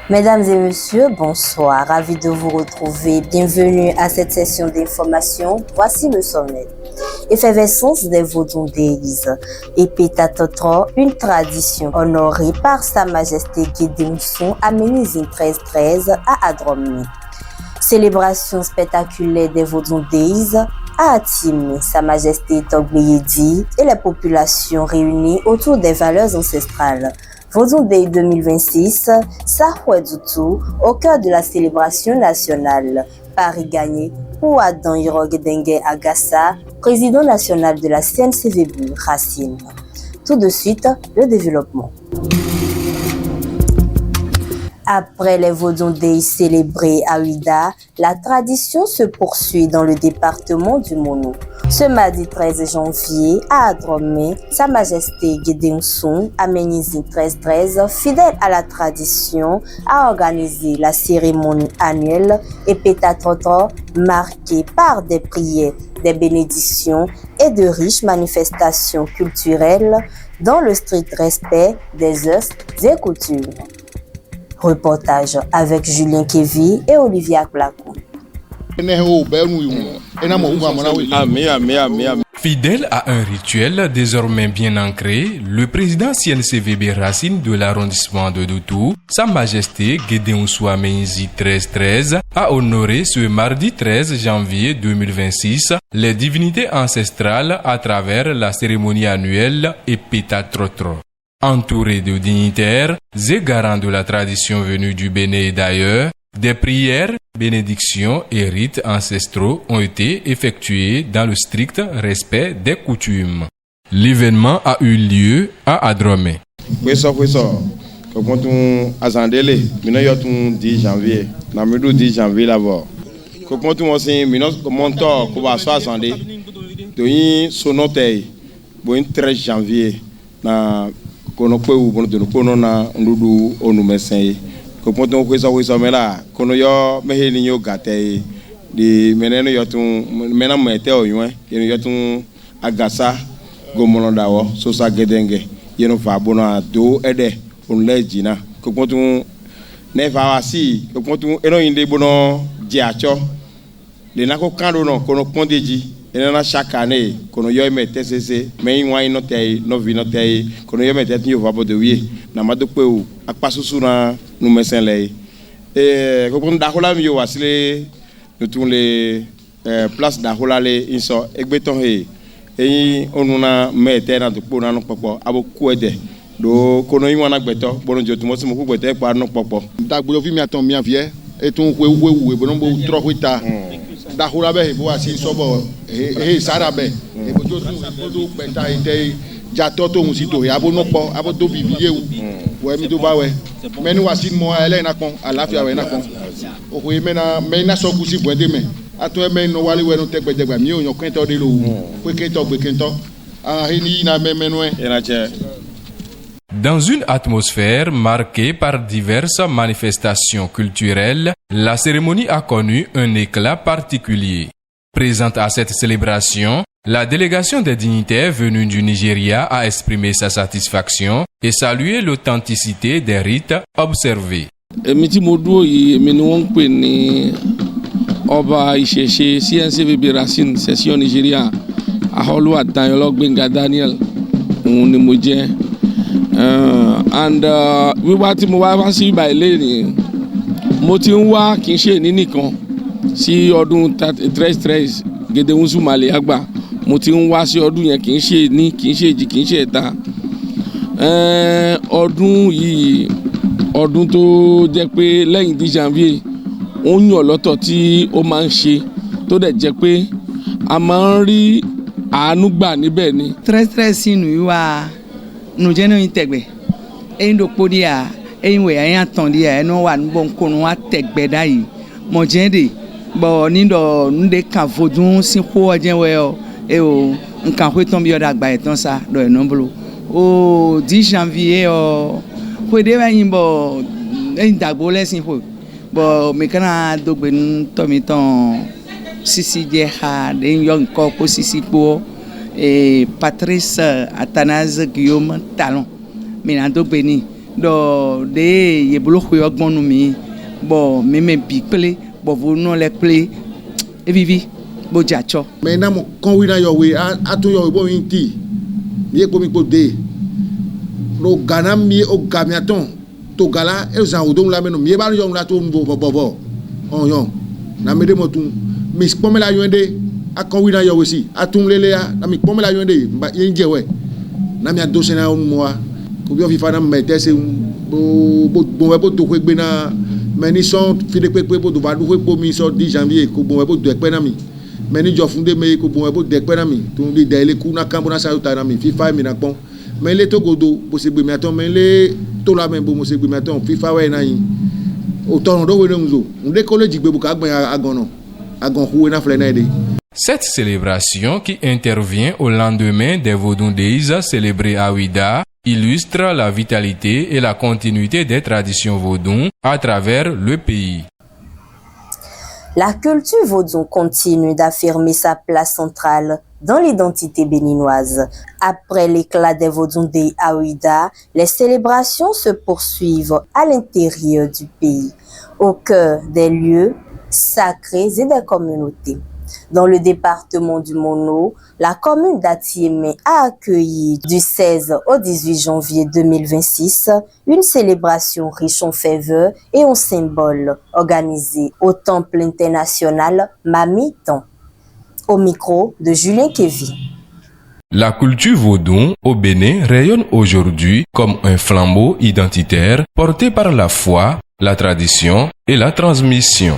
Mesdames et messieurs, bonsoir. Ravi de vous retrouver. Bienvenue à cette session d'information. Voici le sommet. Effervescence des Vodou-Days. Epeta-Totro, une tradition honorée par Sa Majesté Gédéousson à Ménizine 1313 à Adromé. Célébration spectaculaire des Vodou-Days à Atimé, Sa Majesté Togbeyedi et les populations réunies autour des valeurs ancestrales. Vodou-Day 2026, Sahouedoutou, au cœur de la célébration nationale. Paris gagné pour Adam Hirogdengue Agassa, président national de la CNCVB Racine. Tout de suite, le développement. Après les Vodou-Day célébrés à Ouida, la tradition se poursuit dans le département du Mono. Ce mardi 13 janvier, à Adromé, Sa Majesté Gédéousson, à Ménizine 1313, fidèle à la tradition, a organisé la cérémonie annuelle Epeta-Totro, marquée par des prières, des bénédictions et de riches manifestations culturelles dans le strict respect des us et coutumes. Reportage avec Julien Kévi et Olivier Aklako. Fidèle à un rituel désormais bien ancré, le président CNCVB Racine de l'arrondissement de Doutou, Sa Majesté Gédéousson Ménizine 1313, a honoré ce mardi 13 janvier 2026 les divinités ancestrales à travers la cérémonie annuelle Epeta-Totro. Entouré de dignitaires et garants de la tradition venue du Bénin et d'ailleurs, des prières, bénédictions et rites ancestraux ont été effectués dans le strict respect des coutumes. L'événement a eu lieu à Adromé. Oui, quand on a zandélé, maintenant il y a 10 janvier, na middle 10 janvier là-bas. Quand on a aussi montant qu'on va soit zandé, donc sonoté, bon 13 janvier na kono pe u bono kono na ndudu onu mesen ko ponto ko so mela kono yo meheli nyo gate di meneno yo tun mena mete oyun yo tun agasa gomono dawo so sa gedenge yeno fa bona do ede on lejina ko ponto ne fa wasi ko ponto eno inde bono jiacho le nako kando no kono pondeji ena chaque année kono yo mete cc mais wine no tay no vi no tay kono yo mete nyo va bodo wi na mado pe o akpasusu na no mesen lay ko pon da hola mi yo wasile no tun le place da hola le inso egbeton he onuna mete na to pona no popo abo kuede do kono yi wana gbeto bono jo tumo se mo ku gbete pa no popo da gbo fi mi aton mi avie e tun wewu bono bo tro huita da hola be bo asi sobo sara be e bo jo do penta ite ja to to si to abo no po abo do bibiye wo emi to ba we meni wasi mo ele na kon alafia we na kon o ko mena so ku si bwede me ato e me no wale we no tegbedegba mi o yan kan to de lo pe ke to gbe ken to a ni na menu ena che. Dans une atmosphère marquée par diverses manifestations culturelles, la cérémonie a connu un éclat particulier. Présente à cette célébration, la délégation des dignitaires venus du Nigeria a exprimé sa satisfaction et salué l'authenticité des rites observés. Ọba ìṣẹ̀ṣe CNCVB Racine session Nigeria Aholu Adayolo Gbenga Daniel òun ni mo jẹ́ wíwá tí mo wá sí ibà ilé ni mo ti ń wá kì í ṣe ní nìkan sí ọdún 1313 Gédéousson Male Agba mo ti ń wá sí ọdún yẹn kì í ṣe ní kì í ṣe èjì kì í ṣe ẹ̀ta ọdún yìí ọdún tó jẹ́ pé lẹ́yìn 10 janvier ó ń yàn lọ́tọ̀ tí ó máa ń ṣe tó dẹ̀ jẹ́ pé a máa ń rí àánú gbà níbẹ̀ ni. 1313 sínú ìwà nùjẹ́nu ìtẹ̀gbẹ̀ ẹ̀yin dò pọ̀ díà ẹ̀yin wẹ̀ ẹ̀yin àtàn díà ẹ̀ náà wà níbọ̀ nkónú wa tẹ̀gbẹ̀ dá yìí mọ̀jẹ́ndé bọ̀ nídọ̀ nídẹ̀ kàn fojú sí kó ọjẹ́ wẹ̀ ọ́ ẹ̀ o nǹkan kó tán bí ọ̀dà àgbà ẹ̀ tán sa lọ ẹ̀ náà bolo o 10 janvier ọ̀ kó dé báyìí bọ̀ ẹ̀yin dàgbò lẹ́sìn fò bọ̀ mẹ̀kánná dògbé tọ́mi tán sisi jẹ́ ha lẹ́yìn yọ nǹkan kó sisi kpó Patrice Athanase Guillaume Talon maintenant dògbé ni do de ye bolo ko gbonu mi bo meme bi pele bo vo no le pele e vivi bo jacho mais na mo kon wi na yo we atun yo bo yin ti mi e po mi po de no gana mi o gamiaton to gala e zan odon la meno mi ba yo la to bo on yo na me de mo tun mi spome la yo de akon wi na yo we si atun lele ya na mi spome la yo de ba yin je we na mi ado se na o mo ko bi o fi fa na me te se bo to ko gbe na mais ni son fi de pepe bo do va do ko mi so 10 janvier ko bo bo do pe na mi mais ni jo funde me ko bo de pe na mi to de le ku na kambo na sa ta na mi FIFA mi na pon mais le to godo bo se gbe mi aton mais le to la me bo mo se gbe mi aton FIFA we na yin o to ron do we nzo nde college gbe bu ka gbe agon huwe na fle na ide. Cette célébration qui intervient au lendemain des Vodun Days célébrés à Ouida illustre la vitalité et la continuité des traditions vaudou à travers le pays. La culture vaudou continue d'affirmer sa place centrale dans l'identité béninoise. Après l'éclat des Vodun Days à Ouida, les célébrations se poursuivent à l'intérieur du pays, au cœur des lieux sacrés et des communautés. Dans le département du Mono, la commune d'Atiémé a accueilli du 16 au 18 janvier 2026 une célébration riche en ferveur et en symboles organisée au temple international Mamitan. Au micro de Julien Kévi. La culture vaudou au Bénin rayonne aujourd'hui comme un flambeau identitaire porté par la foi, la tradition et la transmission.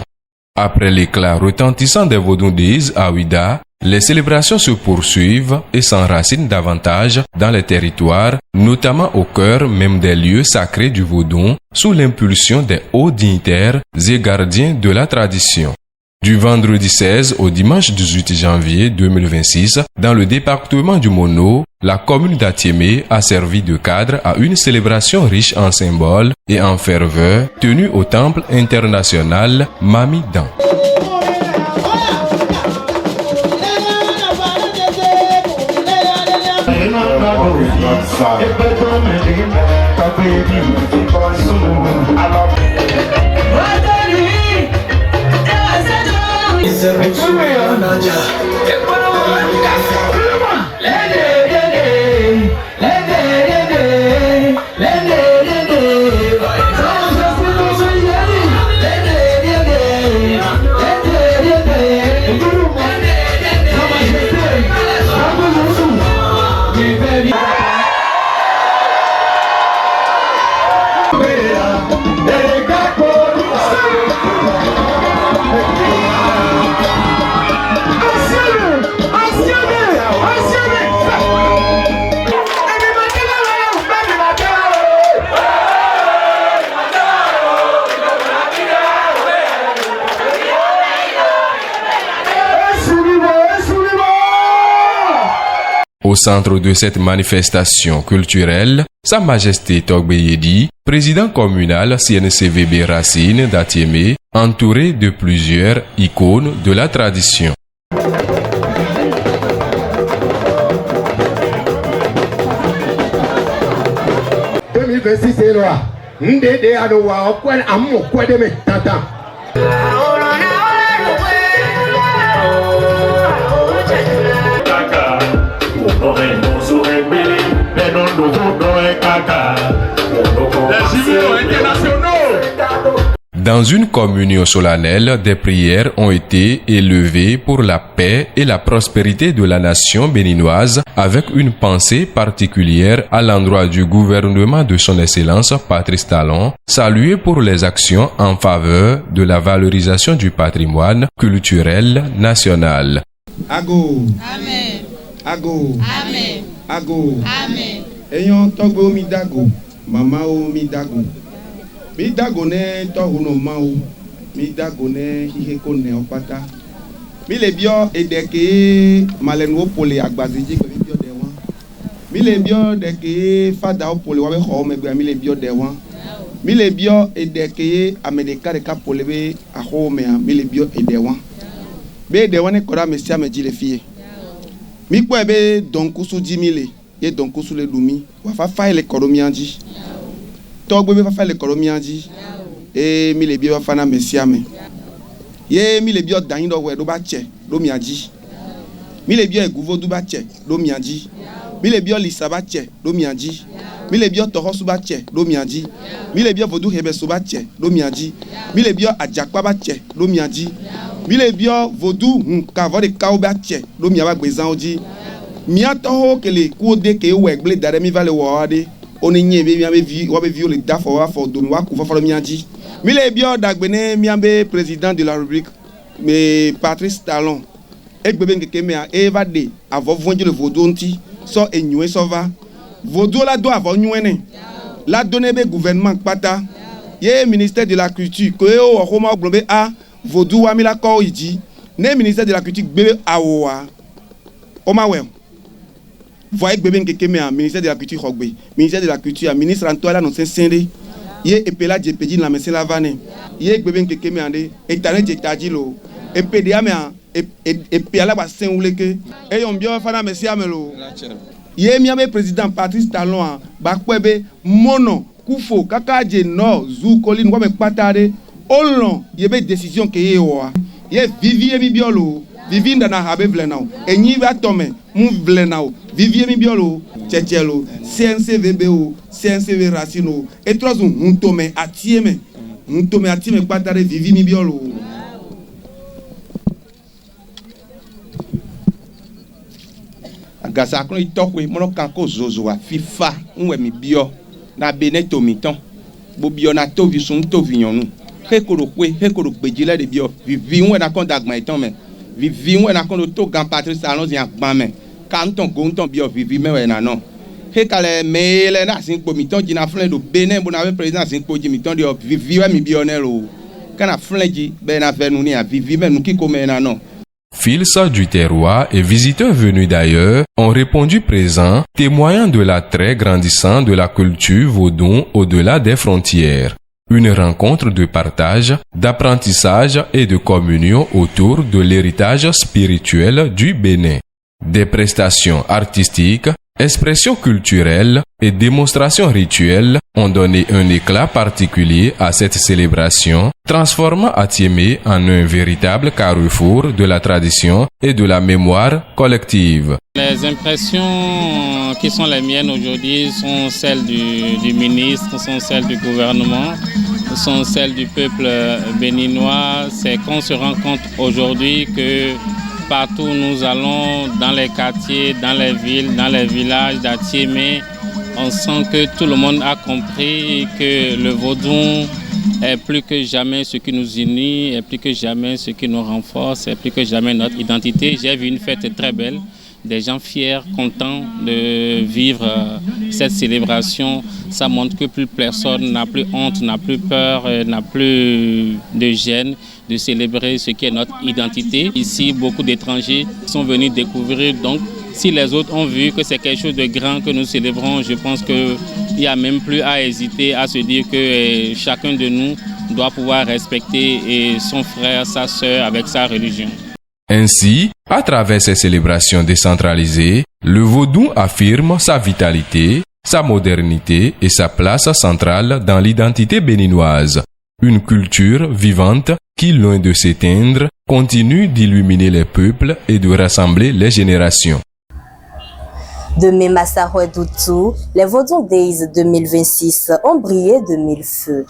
Après l'éclat retentissant des Vodun Days à Ouida, les célébrations se poursuivent et s'enracinent davantage dans les territoires, notamment au cœur même des lieux sacrés du Vaudou, sous l'impulsion des hauts dignitaires et gardiens de la tradition. Du vendredi 16 au dimanche 18 janvier 2026, dans le département du Mono, la commune d'Atiémé a servi de cadre à une célébration riche en symboles et en ferveur tenue au temple international Mamitan. Au centre de cette manifestation culturelle, Sa Majesté Togbe Yedi, président communal CNCVB Racine d'Atiémé, entouré de plusieurs icônes de la tradition. Dans une communion solennelle, des prières ont été élevées pour la paix et la prospérité de la nation béninoise, avec une pensée particulière à l'endroit du gouvernement de son Excellence Patrice Talon, salué pour les actions en faveur de la valorisation du patrimoine culturel national. Ago. Amen. Ago. Amen. Ago. Amen. Eyon togbo mi dago, mama o mi dago. Mi dago ne tohuno mau, mi dago ne iheko ne opata. Mi le bio edeke malenu opole agbaziji ko mi bio de wan. Mi le bio deke fada opole wa be ho megbe mi le bio de wan. Mi le bio edeke amedeka de kapole be aho me mi le bio ede wan. Be de wan ne kora mesia meji le fie. Mi po ebe donkusu jimile ye donkusu le dumi wa fa fa ele koromi anji. togbe va faire l'école mianji et mi le bio fana mesiame ye mi le bio dan do we do ba che do mianji mi le bio eguvo do ba che do mianji mi le bio lisa ba che do mianji mi le bio tohosu ba che do mianji mi le bio vodu hebe so ba che do mianji mi le bio ajakpa ba che do mianji mi le bio vodu nka vo de ka ba che do miaba gbezan oji mi atoho kele ku de ke we gble dare mi vale wo ade oni nye be mi abe vi wo be vi o le da fo wa fo do mi wa ku fo mianji mi le bio dagbene mi abe président de la République mais Patrice Talon egbebe nkeke me eva de avo vonje le vodu nti so enwe so va vodu la do avo nwene la donner be gouvernement pata ye ministère de la culture ko o homa oglobe a vodu wa mi la ko iji ne ministère de la culture gbebe awoa o ma we voye gbebe nkeke me ministère de la culture hogbe ministère de la culture ministre Antoine no sensende ye epela jepeji na mese la vane ye gbebe nkeke me ande etane jetaji lo epdia me et ala ba senwuleke e yon bio fana mesi amelo ye mi abe président Patrice Talon ba kwebe mono kufo kakaje no zu kolin ko me patare olon ye be décision ke ye wa ye vivie mi biolo vivinda na habe vlenao enyi ba tome mu vlenao vivie mi biolo chechelo CNCVBO CNCV Racino et trozu ntome atieme patare vivi mi biolo. Gasa akron itokwe mono kanko zozoa fifa nwe mi bio na beneto miton bo bio na to vi sun to vinyonu hekoro gbejile de bio vivi nwe na kon dagma iton me vivi nwe na kon to gan Patrice Talon yan gban me kanton gonton bio vivi me we na no hekale mele na sin po miton jina flen do Benin bo na we president sin po ji miton de vivi we mi bio ne lo kana flen ji be na fe nu ni a vivi me nu kiko me na no. Fils du terroir et visiteurs venus d'ailleurs ont répondu présents, témoignant de l'attrait grandissant de la culture vaudou au-delà des frontières. Une rencontre de partage, d'apprentissage et de communion autour de l'héritage spirituel du Bénin. Des prestations artistiques, expressions culturelles et démonstrations rituelles ont donné un éclat particulier à cette célébration, transformant Atiémé en un véritable carrefour de la tradition et de la mémoire collective. Les impressions qui sont les miennes aujourd'hui sont celles du ministre, sont celles du gouvernement, sont celles du peuple béninois. C'est qu'on se rend compte aujourd'hui que partout où nous allons, dans les quartiers, dans les villes, dans les villages d'Atiémé, on sent que tout le monde a compris que le vaudou est plus que jamais ce qui nous unit, est plus que jamais ce qui nous renforce, est plus que jamais notre identité. J'ai vu une fête très belle, des gens fiers, contents de vivre cette célébration. Ça montre que plus personne n'a plus honte, n'a plus peur, n'a plus de gêne de célébrer ce qui est notre identité. Ici, beaucoup d'étrangers sont venus découvrir. Donc, si les autres ont vu que c'est quelque chose de grand que nous célébrons, je pense qu'il n'y a même plus à hésiter à se dire que chacun de nous doit pouvoir respecter son frère, sa sœur avec sa religion. Ainsi, à travers ces célébrations décentralisées, le vaudou affirme sa vitalité, sa modernité et sa place centrale dans l'identité béninoise. Une culture vivante qui, loin de s'éteindre, continue d'illuminer les peuples et de rassembler les générations. De Memasaroué Doutou, les Vaudou Days 2026 ont brillé de mille feux.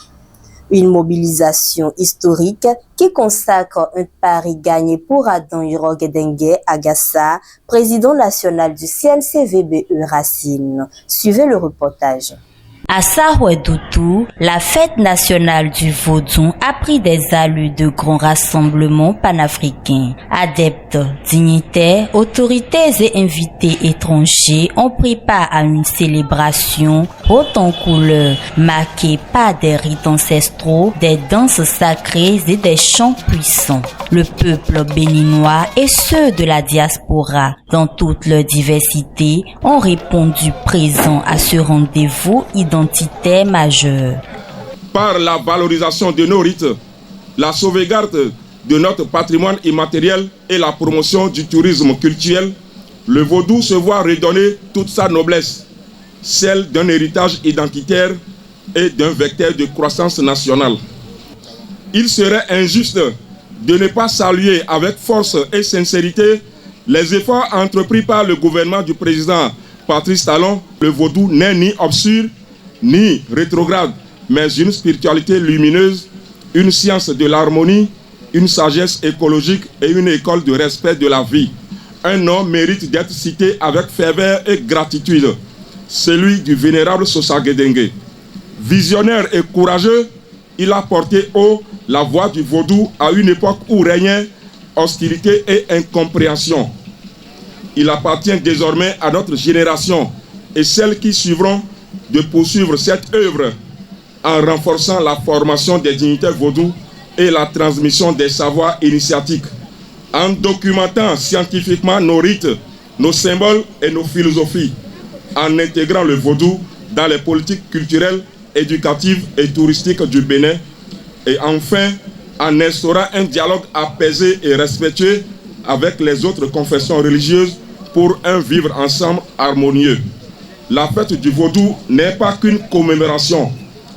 Une mobilisation historique qui consacre un pari gagné pour Adam Yoroguedengue Agassa, président national du CNCVBE Racine. Suivez le reportage. À Saroué Doutou, la fête nationale du vaudou a pris des allures de grands rassemblements panafricains. Adeptes, dignitaires, autorités et invités étrangers ont pris part à une célébration haute en couleur, marquée par des rites ancestraux, des danses sacrées et des chants puissants. Le peuple béninois et ceux de la diaspora, dans toute leur diversité, ont répondu présents à ce rendez-vous identitaire majeur. Par la valorisation de nos rites, la sauvegarde de notre patrimoine immatériel et la promotion du tourisme culturel, le vaudou se voit redonner toute sa noblesse, celle d'un héritage identitaire et d'un vecteur de croissance nationale. Il serait injuste de ne pas saluer avec force et sincérité les efforts entrepris par le gouvernement du président Patrice Talon. Le vaudou n'est ni obscur, ni rétrograde, mais une spiritualité lumineuse, une science de l'harmonie, une sagesse écologique et une école de respect de la vie. Un nom mérite d'être cité avec ferveur et gratitude, celui du vénérable Sosa Guédengue. Visionnaire et courageux, il a porté haut la voix du vaudou à une époque où régnait hostilité et incompréhension. Il appartient désormais à notre génération et celles qui suivront de poursuivre cette œuvre en renforçant la formation des dignitaires vaudous et la transmission des savoirs initiatiques, en documentant scientifiquement nos rites, nos symboles et nos philosophies, en intégrant le vaudou dans les politiques culturelles, éducatives et touristiques du Bénin, et enfin en instaurant un dialogue apaisé et respectueux avec les autres confessions religieuses pour un vivre ensemble harmonieux. La fête du vaudou n'est pas qu'une commémoration,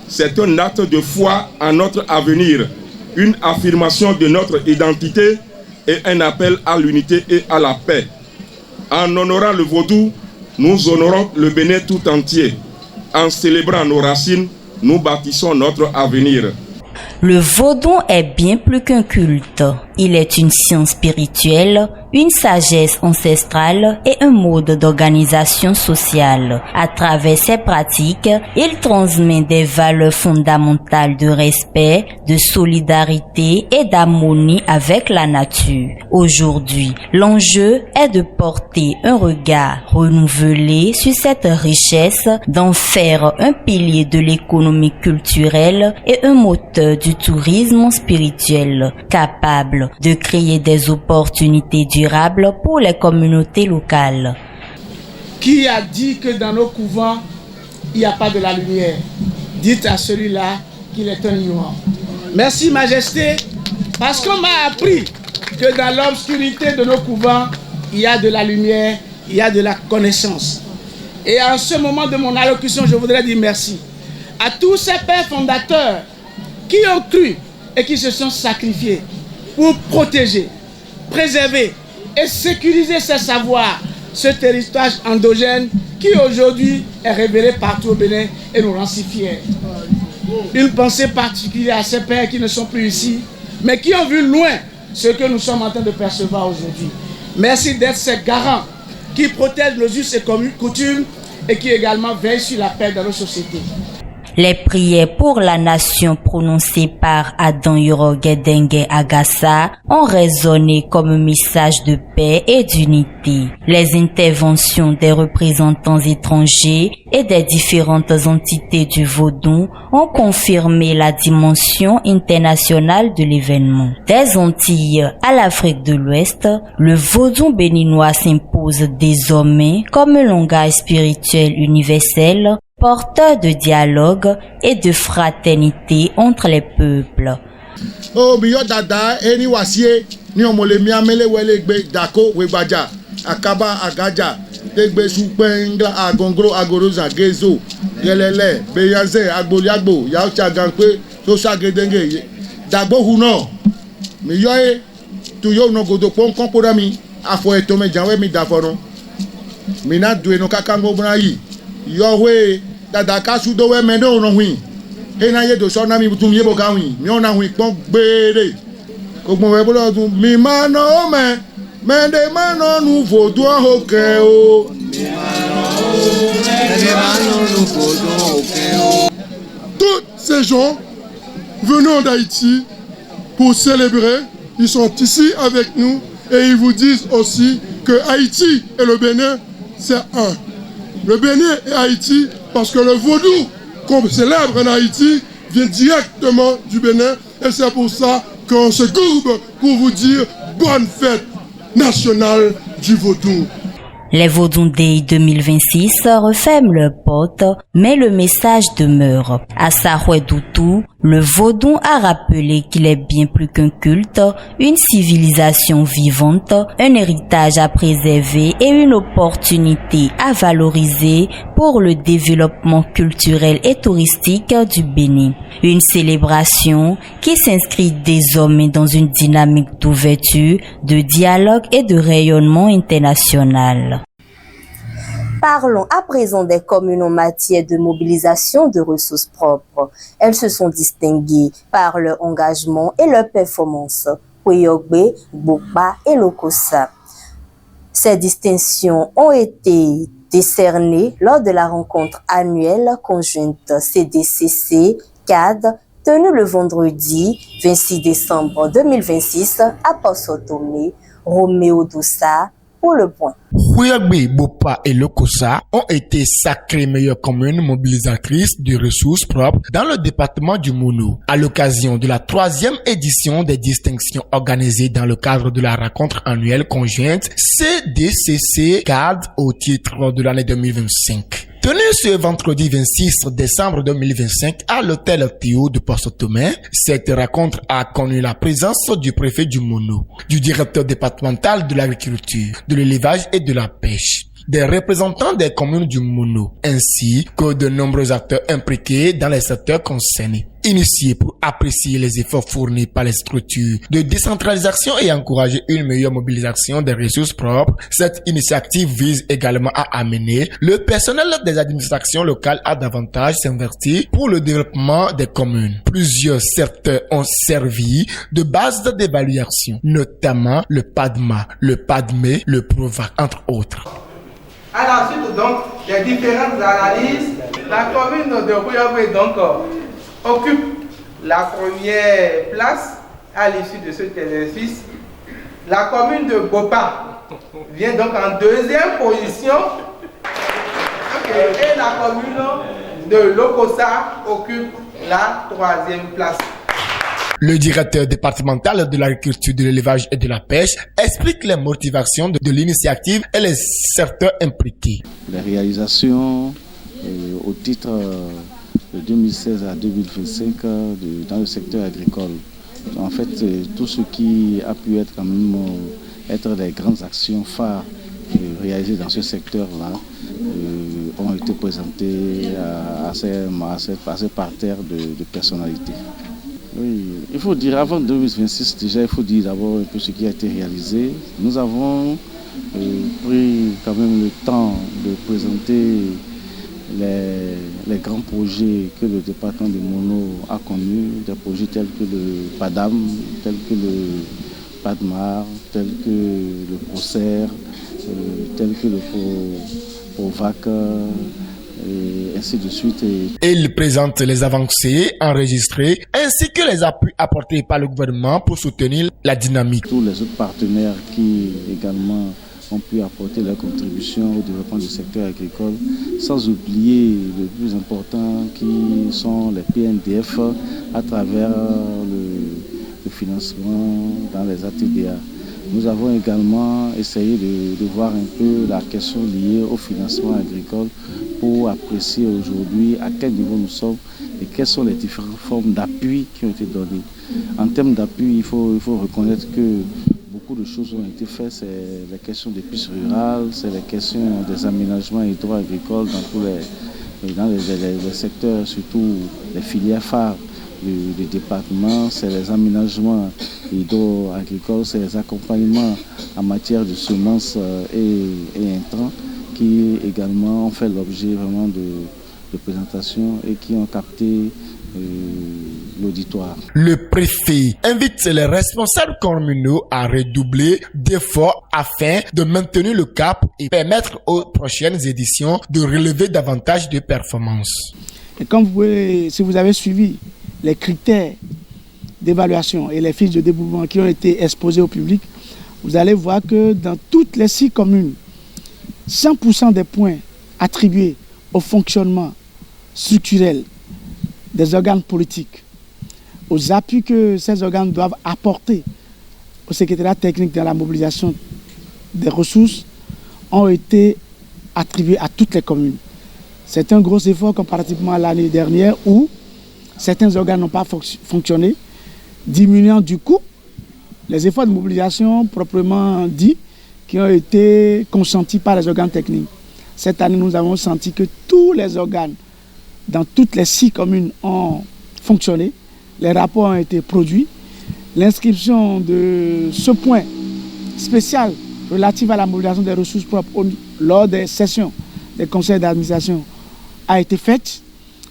c'est un acte de foi en notre avenir, une affirmation de notre identité et un appel à l'unité et à la paix. En honorant le vaudou, nous honorons le Bénin tout entier. En célébrant nos racines, nous bâtissons notre avenir. Le vaudou est bien plus qu'un culte. Il est une science spirituelle, une sagesse ancestrale et un mode d'organisation sociale. À travers ses pratiques, il transmet des valeurs fondamentales de respect, de solidarité et d'harmonie avec la nature. Aujourd'hui, l'enjeu est de porter un regard renouvelé sur cette richesse, d'en faire un pilier de l'économie culturelle et un moteur du tourisme spirituel, capable de créer des opportunités durables pour les communautés locales. Qui a dit que dans nos couvents, il n'y a pas de la lumière? Dites à celui-là qu'il est un ignorant. Merci, Majesté, parce qu'on m'a appris que dans l'obscurité de nos couvents, il y a de la lumière, il y a de la connaissance. Et en ce moment de mon allocution, je voudrais dire merci à tous ces pères fondateurs qui ont cru et qui se sont sacrifiés pour protéger, préserver et sécuriser ces savoirs, ce territoire endogène qui aujourd'hui est révélé partout au Bénin et nous rend si fiers. Une pensée particulière à ces pères qui ne sont plus ici, mais qui ont vu loin ce que nous sommes en train de percevoir aujourd'hui. Merci d'être ces garants qui protègent nos us et coutumes et qui également veillent sur la paix dans nos sociétés. Les prières pour la nation prononcées par Adan Yoro Guédengue Agassa ont résonné comme un message de paix et d'unité. Les interventions des représentants étrangers et des différentes entités du vaudou ont confirmé la dimension internationale de l'événement. Des Antilles à l'Afrique de l'Ouest, le vaudou béninois s'impose désormais comme un langage spirituel universel, porteur de dialogue et de fraternité entre les peuples. Oh, miyo dada eni wasie ni omole miamele wele gbe dako wegbaja akaba agaja tegbe supengla agongro agoroza gezo gelele beyanze agboliagbo yaocha ganpe Sosa Guédengue dagbo huno miyo e tu yo no godo ponkon porami afo etome janwe mi dafono mina dueno kakango brayi yo we dada kasu do we mendo no hui ena ye do so na mi butum ye bo ka hui mi ona hui pon gbere ko gbo we bolo tun mi mano me mende mano nu fodu hoke o mi mano nu fodu hoke o. Tous ces gens venant d'Haïti pour célébrer, ils sont ici avec nous et ils vous disent aussi que Haïti et le Bénin c'est un. Le Bénin et Haïti, parce que le vaudou qu'on célèbre en Haïti vient directement du Bénin et c'est pour ça qu'on se courbe pour vous dire bonne fête nationale du vaudou. Les Vaudou Day 2026 referment leurs portes, mais le message demeure. À Saroué Doutou, Le Vaudon a rappelé qu'il est bien plus qu'un culte, une civilisation vivante, un héritage à préserver et une opportunité à valoriser pour le développement culturel et touristique du Bénin. Une célébration qui s'inscrit désormais dans une dynamique d'ouverture, de dialogue et de rayonnement international. Parlons à présent des communes en matière de mobilisation de ressources propres. Elles se sont distinguées par leur engagement et leur performance. Koueyogbe, Gbokpa et Lokossa. Ces distinctions ont été décernées lors de la rencontre annuelle conjointe CDCC-CAD tenue le vendredi 26 décembre 2026 à Port-Tomé. Roméo Doussa pour le point. Koueyogbe, Gbokpa et Lokossa ont été sacrées meilleures communes mobilisatrices de ressources propres dans le département du Mounou, à l'occasion de la 3e édition des distinctions organisées dans le cadre de la rencontre annuelle conjointe CDCC-CAD au titre de l'année 2025. Tenue ce vendredi 26 décembre 2025 à l'hôtel Théo de Port-Tomé, cette rencontre a connu la présence du préfet du Mounou, du directeur départemental de l'agriculture, de l'élevage et de la pêche, des représentants des communes du Mounou, ainsi que de nombreux acteurs impliqués dans les secteurs concernés. Initié pour apprécier les efforts fournis par les structures de décentralisation et encourager une meilleure mobilisation des ressources propres, cette initiative vise également à amener le personnel des administrations locales à davantage s'investir pour le développement des communes. Plusieurs secteurs ont servi de base d'évaluation, notamment le PADMA, le PADME, le PROVAC, entre autres. À la suite donc des différentes analyses, la commune de Koueyogbe donc occupe la première place à l'issue de cet exercice. La commune de Gbokpa vient donc en 2e position et la commune de Lokossa occupe la 3e place. Le directeur départemental de l'agriculture, de l'élevage et de la pêche explique les motivations de l'initiative et les secteurs impliqués. Les réalisations au titre de 2016 à 2025 dans le secteur agricole. En fait, tout ce qui a pu être quand même être des grandes actions phares réalisées dans ce secteur-là ont été présentées à ces parterres de personnalités. Oui, il faut dire, avant 2026, déjà, il faut dire d'abord un peu ce qui a été réalisé. Nous avons pris quand même le temps de présenter les grands projets que le département de Mono a connus, des projets tels que le PADAM, tels que le PADMAR, tels que le PROCER, tels que le PROVAC, et ainsi de suite. Il présente les avancées enregistrées ainsi que les appuis apportés par le gouvernement pour soutenir la dynamique. Tous les autres partenaires qui également ont pu apporter leur contribution au développement du secteur agricole, sans oublier le plus important qui sont les PNDF à travers le financement dans les ATDA. Nous avons également essayé de voir un peu la question liée au financement agricole pour apprécier aujourd'hui à quel niveau nous sommes et quelles sont les différentes formes d'appui qui ont été données. En termes d'appui, il faut reconnaître que beaucoup de choses ont été faites. C'est les questions des pistes rurales, c'est les questions des aménagements hydro-agricoles dans les secteurs, surtout les filières phares du département, c'est les aménagements hydro-agricoles, c'est les accompagnements en matière de semences et intrants qui également ont fait l'objet vraiment de présentations et qui ont capté l'auditoire. Le préfet invite les responsables communaux à redoubler d'efforts afin de maintenir le cap et permettre aux prochaines éditions de relever davantage de performances. Et comme si vous avez suivi les critères d'évaluation et les fiches de développement qui ont été exposées au public, vous allez voir que dans toutes les 6 communes, 100% des points attribués au fonctionnement structurel des organes politiques, aux appuis que ces organes doivent apporter au secrétariat technique dans la mobilisation des ressources, ont été attribués à toutes les communes. C'est un gros effort comparativement à l'année dernière où certains organes n'ont pas fonctionné, diminuant du coup les efforts de mobilisation proprement dits qui ont été consentis par les organes techniques. Cette année, nous avons senti que tous les organes dans toutes les 6 communes ont fonctionné. Les rapports ont été produits. L'inscription de ce point spécial relatif à la mobilisation des ressources propres lors des sessions des conseils d'administration a été faite.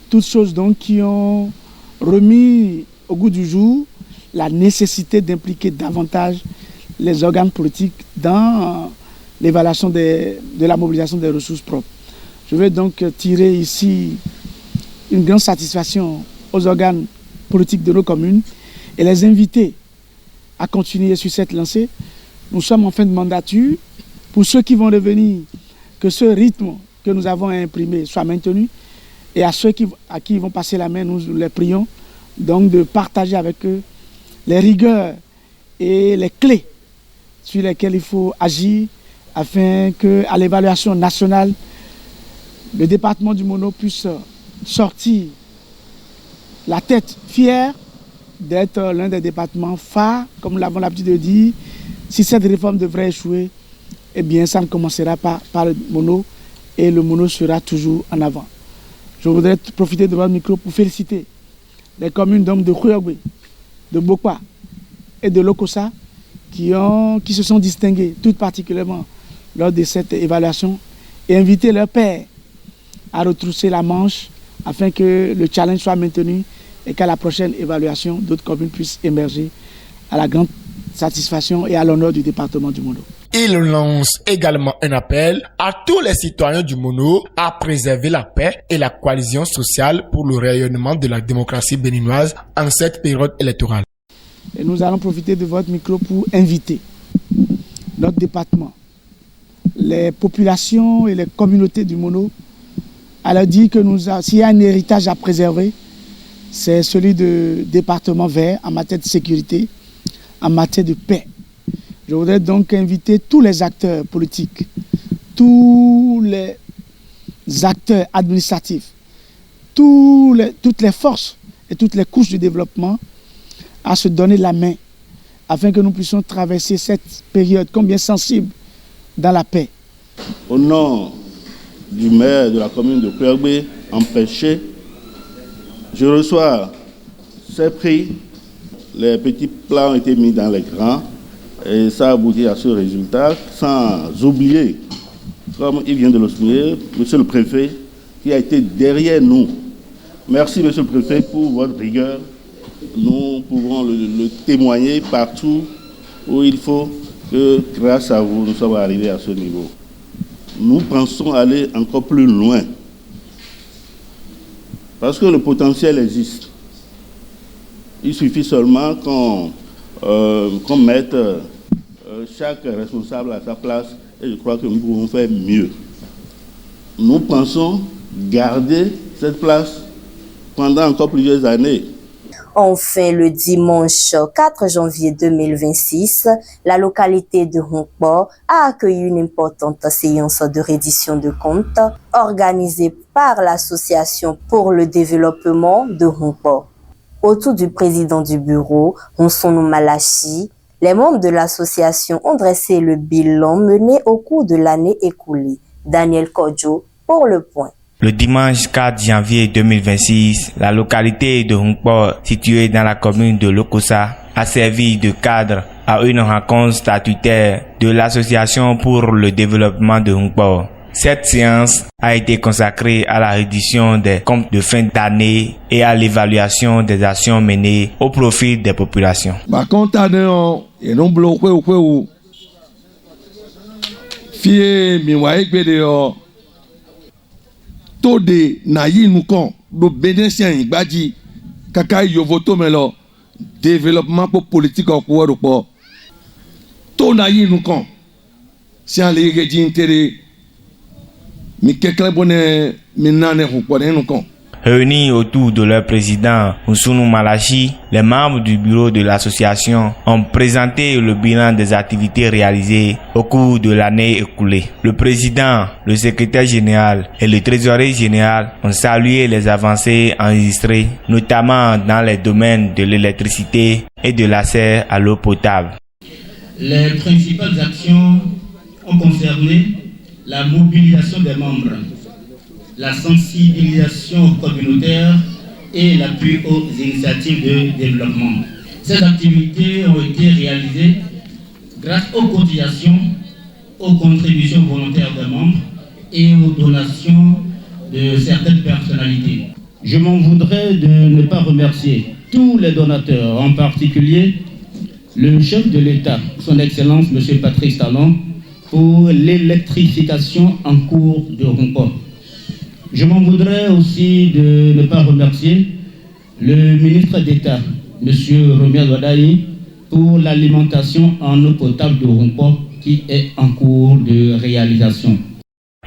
Toutes choses donc qui ont remis au goût du jour la nécessité d'impliquer davantage les organes politiques dans l'évaluation de la mobilisation des ressources propres. Je vais donc tirer ici une grande satisfaction aux organes politiques de nos communes et les inviter à continuer sur cette lancée. Nous sommes en fin de mandature. Pour ceux qui vont revenir, que ce rythme que nous avons imprimé soit maintenu. Et à ceux à qui ils vont passer la main, nous les prions donc de partager avec eux les rigueurs et les clés sur lesquelles il faut agir afin qu'à l'évaluation nationale, le département du Mono puisse sortir la tête fière d'être l'un des départements phares, comme nous l'avons l'habitude de dire. Si cette réforme devrait échouer, eh bien ça ne commencera pas par le Mono et le Mono sera toujours en avant. Je voudrais profiter de votre micro pour féliciter les communes d'hommes de Khouyogbé, de Bokpa et de Lokossa qui se sont distinguées tout particulièrement lors de cette évaluation et inviter leurs pairs à retrousser la manche afin que le challenge soit maintenu et qu'à la prochaine évaluation, d'autres communes puissent émerger à la grande satisfaction et à l'honneur du département du Mono. Il lance également un appel à tous les citoyens du Mono à préserver la paix et la coalition sociale pour le rayonnement de la démocratie béninoise en cette période électorale. Et nous allons profiter de votre micro pour inviter notre département, les populations et les communautés du Mono à leur dire que s'il y a un héritage à préserver, c'est celui de département vert en matière de sécurité, en matière de paix. Je voudrais donc inviter tous les acteurs politiques, tous les acteurs administratifs, toutes les forces et toutes les couches du développement à se donner la main afin que nous puissions traverser cette période combien sensible dans la paix. Au nom du maire de la commune de Khouyogbé, empêché, je reçois ces prix. Les petits plats ont été mis dans les grands et ça a abouti à ce résultat, sans oublier, comme il vient de le souligner, monsieur le préfet, qui a été derrière nous. Merci monsieur le préfet pour votre rigueur. Nous pouvons le témoigner partout où il faut que grâce à vous, nous sommes arrivés à ce niveau. Nous pensons aller encore plus loin parce que le potentiel existe. Il suffit seulement qu'on mette chaque responsable à sa place et je crois que nous pouvons faire mieux. Nous pensons garder cette place pendant encore plusieurs années. Enfin, le dimanche 4 janvier 2026, la localité de Honkpo a accueilli une importante séance de reddition de comptes organisée par l'Association pour le développement de Honkpo. Autour du président du bureau, Honsonou Malachi, les membres de l'association ont dressé le bilan mené au cours de l'année écoulée. Daniel Kodjo pour le point. Le dimanche 4 janvier 2026, la localité de Honkpo, située dans la commune de Lokossa, a servi de cadre à une rencontre statutaire de l'Association pour le développement de Honkpo. Cette séance a été consacrée à la reddition des comptes de fin d'année et à l'évaluation des actions menées au profit des populations. Tode na yi nukon do bénéficien igbaji kaka yovoto melo développement pour politique ko do po to na yi nukon si an le reji intere mi kekle bonne mi nane ko nukon. Réunis autour de leur président Nsounou Malachi, les membres du bureau de l'association ont présenté le bilan des activités réalisées au cours de l'année écoulée. Le président, le secrétaire général et le trésorier général ont salué les avancées enregistrées, notamment dans les domaines de l'électricité et de l'accès à l'eau potable. Les principales actions ont concerné la mobilisation des membres, la sensibilisation communautaire et l'appui aux initiatives de développement. Ces activités ont été réalisées grâce aux cotisations, aux contributions volontaires des membres et aux donations de certaines personnalités. Je m'en voudrais de ne pas remercier tous les donateurs, en particulier le chef de l'État, son Excellence M. Patrice Talon, pour l'électrification en cours de Rumpo. Je m'en voudrais aussi de ne pas remercier le ministre d'État, M. Romia Wadaï, pour l'alimentation en eau potable de Rumpo qui est en cours de réalisation.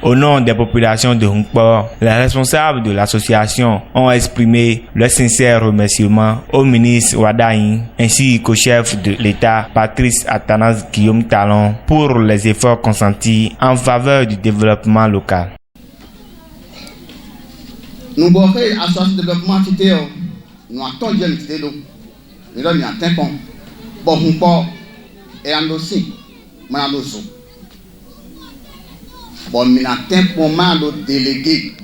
Au nom des populations de Hunkpo, les responsables de l'association ont exprimé leur sincère remerciement au ministre Wadaï ainsi qu'au chef de l'État Patrice Athanase Guillaume Talon pour les efforts consentis en faveur du développement local. Nous avons fait l'association de développement qui nous avons bien l'idée d'eau. Nous avons mis un temps. Bon, Hunkpo et en aussi, mais en aussi. Bon, mais en tant que moment de délégué,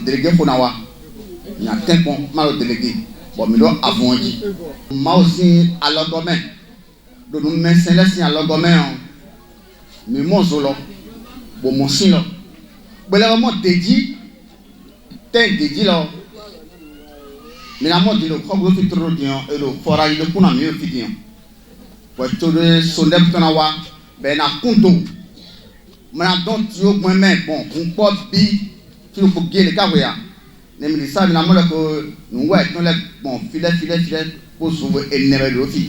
délégué pour nous, mais en tant que moment de délégué, bon, mais nous avons dit, moi aussi à l'ordomaine, de nous mettre à l'ordomaine, mais mon zolo, bon, mon signe, bon, là, moi, dédié, t'es dédié là, mais là, moi, je dis, le corps de trop bien, et le forage de pour nous mieux finir. Pour tout le sondage pour nous, ben, à compte. Maintenant, donc, tu as moi-même, bon, on peut dire, tu peux gagner les cas, mais me ça, finalement, que nous, ouais, nous, bon, filet, pour sauver et ne pas le faire.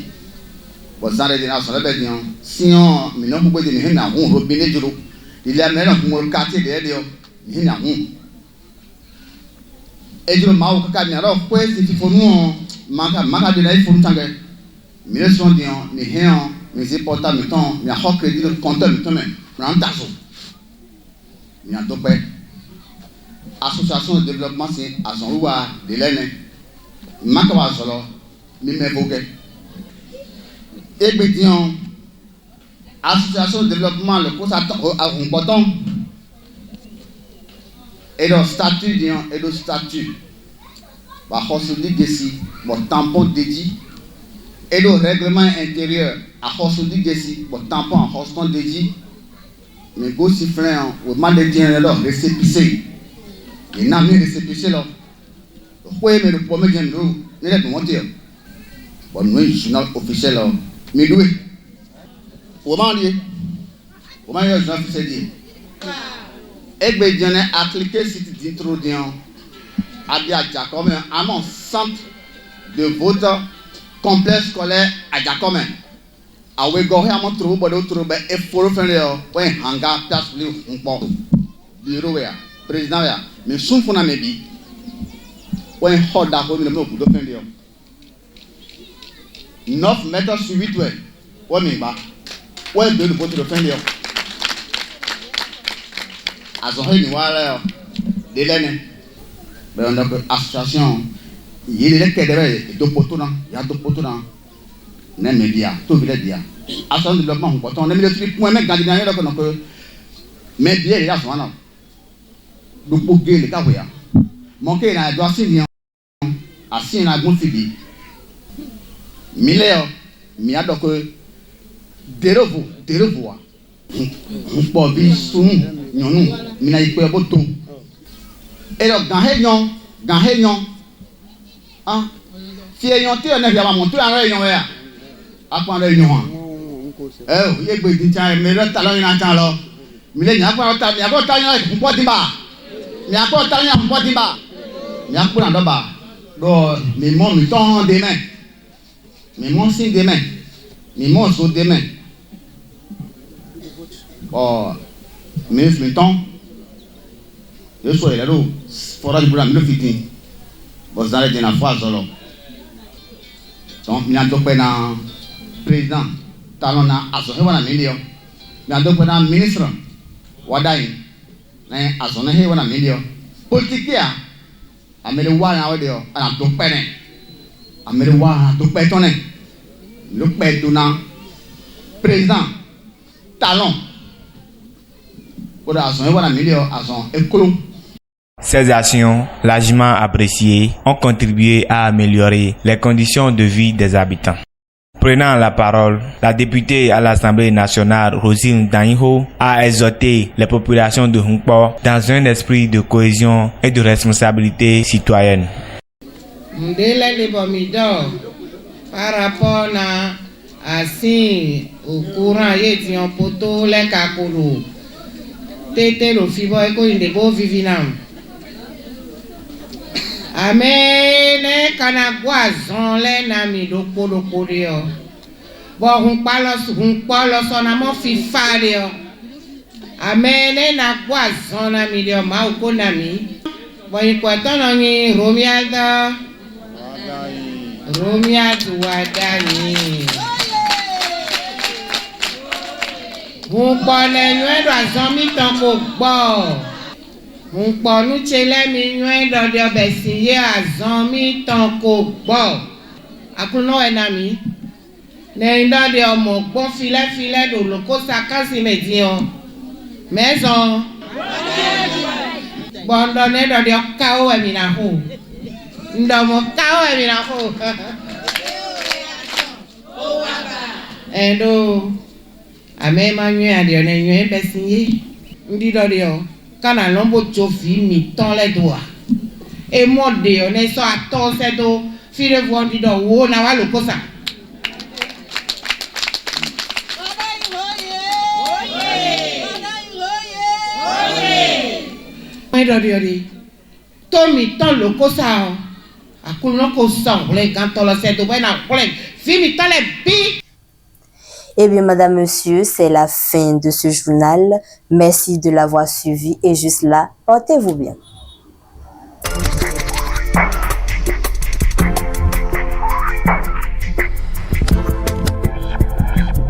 Bon, ça, les gens sont là, bien, sinon, mais non, vous pouvez dire, mais on robinet de l'eau. Il y a maintenant, pour le quartier derrière, il y a un. Et je m'en vais, alors, quoi, c'est qu'il faut nous, manque de l'air, il faut nous tanguer. Mais les gens disent, mais rien, mais c'est portable, mettons, mais à quoi que dit le compteur, mettons, mais. Il y a d'autres associations de développement, c'est à son roi de l'année. Il manque à solo, mais m'évoquer. Et bien, association de développement, le cours à un bâton, et le statut, et le statut, bah, on se dit que si, mon tampon dédié, et le règlement intérieur, à on se dit que si, mon tampon en hostant dédié, mais go siffler au mal de dire là récépissé il n'a mis récépissé là ouais mais le premier game nous il est monté bon nous journal officiel là mais nous comment il y a journal officiel dit et ben bien a cliqué site d'introduction à Diacomen à mon centre de vote complexe scolaire à Diacomen. Awe gohe amo trouve bodo trouve e foro fere yo we hanga place li unpo bureau ya président ya me sunfu na mebi we hoda ko mi no budo fere yo 9 mètres sur 8 we o mi ba we de bo to fere yo azo he ni wala yo de lene be on ko association yele ke debe do potuna ya do potuna ne média tout village dia association de développement quand on aime le truc point même gardien là qu'on peut mais bien là son non donc pour gagner le cas voya manquer na doit signer assis na gon fibi mileo mi a donc derevo on peut bi sum nyonu mi na ipe boto et donc dans réunion ah si réunion tu on a monter en réunion ya apprendre réunion il y a des gens mais le talent il entend là mais il y a pas talent il y a pas talent pour dimba il y a pas talent pour dimba il y a pas dans bas donc mais mon mi ton demain mais mon signe demain mais mon so demain oh mais mi ton je suis là forage bula mi lo fiti bon zale de na fois zolo donc mi ando pe na président talon na azo he wana milio mi ando pe na ministre wadai na azo na he wana milio politique ya amele wa na wedio ana do pe ne amele wa na do pe tone lo pe do na président talon pour azo he wana milio azo ekolo. Ces actions, largement appréciées, ont contribué à améliorer les conditions de vie des habitants. Prenant la parole, la députée à l'Assemblée nationale, Rosine Danho, a exhorté les populations de Hunkpo dans un esprit de cohésion et de responsabilité citoyenne. Par rapport à si au courant et en poto les kakolo, tété le fibo et ko inde bo vivinam. Amene kanagwa zon le nami do dio. Bon hun palo sona mo fi fadio. Amene na gwa zon nami dio ma uko nami. Bon ikwato nani Romialdo Wadani. Hun pale nywe do azon mi ton ko gbo. Mon ponu chele mi nywe do de obesiye azon mi ton ko gbo. Akuno enami. Ne ndo de omo gbo file do loko sakansi medion. Maison. Bondo ne do de kao e mi na ho. Ndo mo kao e mi na ho. Endo ame ma nywe adio ne nywe besiye. Ndi do de o. Kana lombo chofi mi ton le doa e mode on est so aton se do fi de vondi do wo na wa lokosa do di to mi ton lokosa akuno ko so le ganto lo se do na kole fi mi ton le bi. Eh bien, madame, monsieur, c'est la fin de ce journal. Merci de l'avoir suivi et juste là, portez-vous bien.